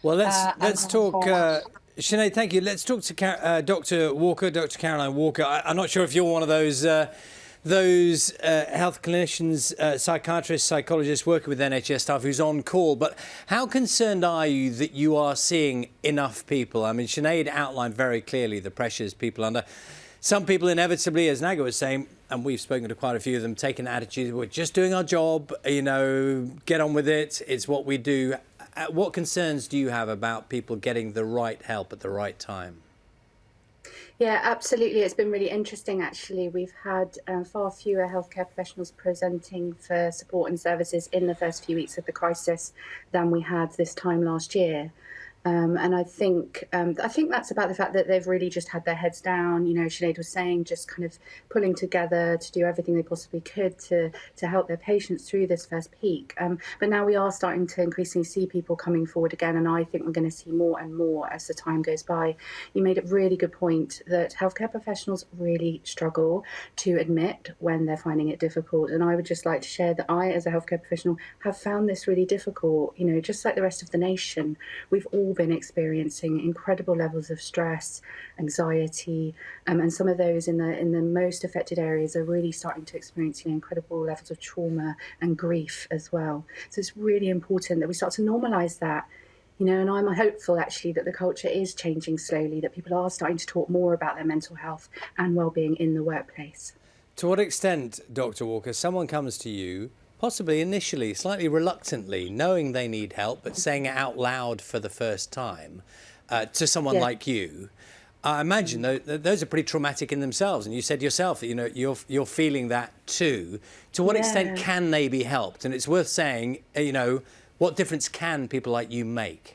Well, let's talk. Sinead, thank you. Let's talk to Dr. Walker, Dr. Caroline Walker. I'm not sure if you're one of those health clinicians, psychiatrists, psychologists working with NHS staff who's on call. But how concerned are you that you are seeing enough people? I mean, Sinead outlined very clearly the pressures people under. Some people inevitably, as Naga was saying, and we've spoken to quite a few of them, take an attitude, we're just doing our job, you know, get on with it, it's what we do. What concerns do you have about people getting the right help at the right time? Yeah, absolutely. It's been really interesting, actually. We've had far fewer healthcare professionals presenting for support and services in the first few weeks of the crisis than we had this time last year. And I think that's about the fact that they've really just had their heads down. You know, Sinead was saying, just kind of pulling together to do everything they possibly could to help their patients through this first peak. But now we are starting to increasingly see people coming forward again, and I think we're going to see more and more as the time goes by. You made a really good point that healthcare professionals really struggle to admit when they're finding it difficult. And I would just like to share that I, as a healthcare professional, have found this really difficult. You know, just like the rest of the nation, we've all been experiencing incredible levels of stress, anxiety, and some of those in the most affected areas are really starting to experience, you know, incredible levels of trauma and grief as well. So it's really important that we start to normalise that, you know, and I'm hopeful actually that the culture is changing slowly, that people are starting to talk more about their mental health and well-being in the workplace. To what extent, Dr. Walker, someone comes to you possibly initially, slightly reluctantly, knowing they need help, but saying it out loud for the first time to someone like you. I imagine those are pretty traumatic in themselves. And you said yourself that, you know, you're feeling that too. To what extent can they be helped? And it's worth saying, you know, what difference can people like you make?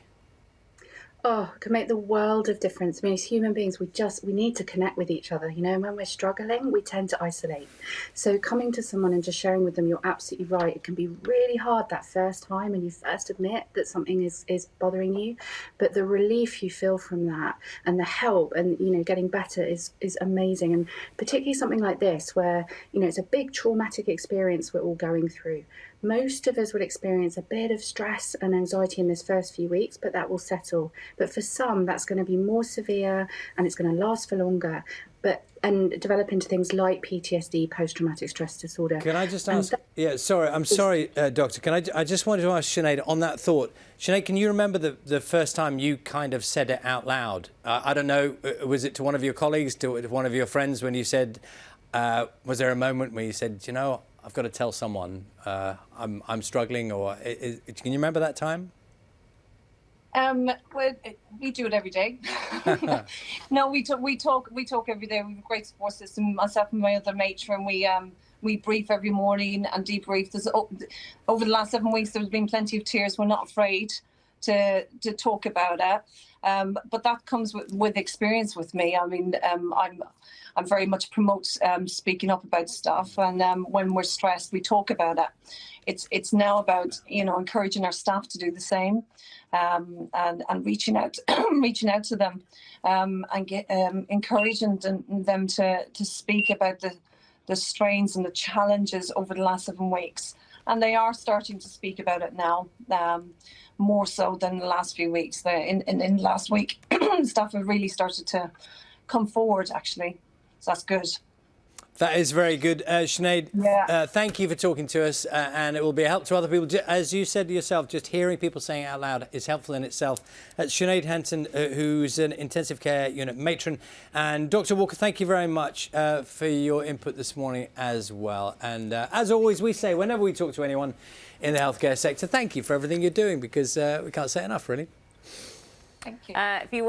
Oh, it can make the world of difference. I mean, as human beings, we need to connect with each other. You know, and when we're struggling, we tend to isolate. So coming to someone and just sharing with them, you're absolutely right. It can be really hard that first time when you first admit that something is bothering you. But the relief you feel from that and the help and, you know, getting better is amazing. And particularly something like this where, you know, it's a big traumatic experience we're all going through. Most of us would experience a bit of stress and anxiety in this first few weeks, but that will settle. But for some, that's going to be more severe and it's going to last for longer, and develop into things like PTSD, post-traumatic stress disorder. Can I just ask? I'm sorry, Doctor. I just wanted to ask Sinead on that thought. Sinead, can you remember the first time you kind of said it out loud? I don't know, was it to one of your colleagues, to one of your friends when you said, was there a moment where you said, you know, I've got to tell someone I'm struggling, or can you remember that time? Well, we do it every day. No, we talk every day. We have a great support system. Myself and my other matron, we brief every morning and debrief. Over the last 7 weeks, there's been plenty of tears. We're not afraid to talk about it. But that comes with experience with me. I mean, I'm very much promote speaking up about stuff, and when we're stressed, we talk about it. It's now about, you know, encouraging our staff to do the same, and reaching out to them, and encouraging them to speak about the strains and the challenges over the last 7 weeks. And they are starting to speak about it now, more so than the last few weeks. In last week, staff have really started to come forward, actually. So that's good. That is very good. Sinead, thank you for talking to us, and it will be a help to other people. As you said yourself, just hearing people saying it out loud is helpful in itself. Sinead Henson, who's an intensive care unit matron, and Dr. Walker, thank you very much for your input this morning as well. And as always, we say, whenever we talk to anyone in the healthcare sector, thank you for everything you're doing, because we can't say enough, really. Thank you. If you